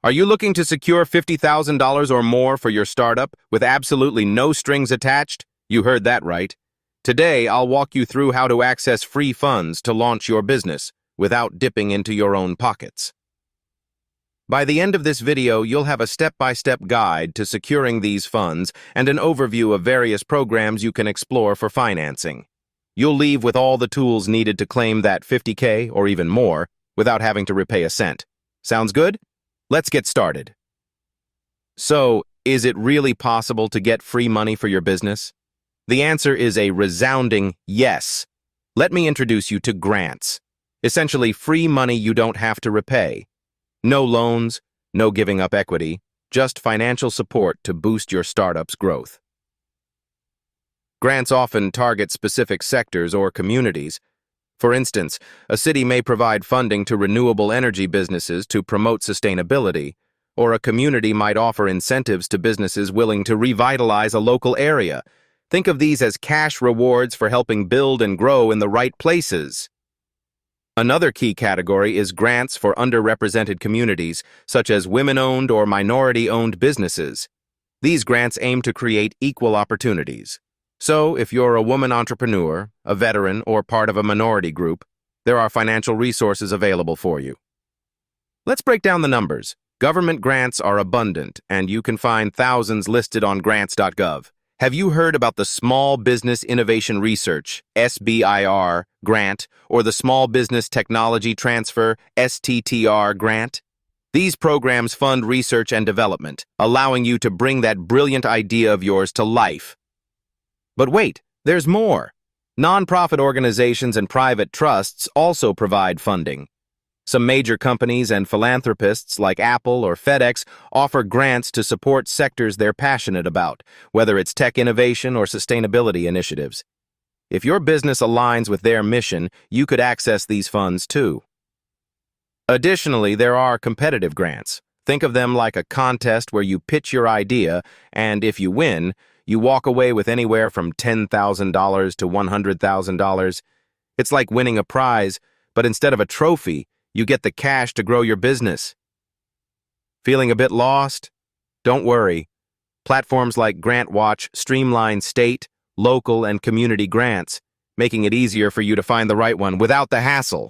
Are you looking to secure $50,000 or more for your startup with absolutely no strings attached? You heard that right. Today, I'll walk you through how to access free funds to launch your business without dipping into your own pockets. By the end of this video, you'll have a step-by-step guide to securing these funds and an overview of various programs you can explore for financing. You'll leave with all the tools needed to claim that $50K or even more without having to repay a cent. Sounds good? Let's get started. So, is it really possible to get free money for your business? The answer is a resounding yes. Let me introduce you to grants. Essentially, free money you don't have to repay. No loans, no giving up equity, just financial support to boost your startup's growth. Grants often target specific sectors or communities. For instance, a city may provide funding to renewable energy businesses to promote sustainability, or a community might offer incentives to businesses willing to revitalize a local area. Think of these as cash rewards for helping build and grow in the right places. Another key category is grants for underrepresented communities, such as women-owned or minority-owned businesses. These grants aim to create equal opportunities. So, if you're a woman entrepreneur, a veteran, or part of a minority group, there are financial resources available for you. Let's break down the numbers. Government grants are abundant, and you can find thousands listed on grants.gov. Have you heard about the Small Business Innovation Research, SBIR, grant, or the Small Business Technology Transfer, STTR, grant? These programs fund research and development, allowing you to bring that brilliant idea of yours to life. But wait, there's more. Nonprofit organizations and private trusts also provide funding. Some major companies and philanthropists like Apple or FedEx offer grants to support sectors they're passionate about, whether it's tech innovation or sustainability initiatives. If your business aligns with their mission, you could access these funds too. Additionally, there are competitive grants. Think of them like a contest where you pitch your idea, and if you win, you walk away with anywhere from $10,000 to $100,000. It's like winning a prize, but instead of a trophy, you get the cash to grow your business. Feeling a bit lost? Don't worry. Platforms like GrantWatch streamline state, local, and community grants, making it easier for you to find the right one without the hassle.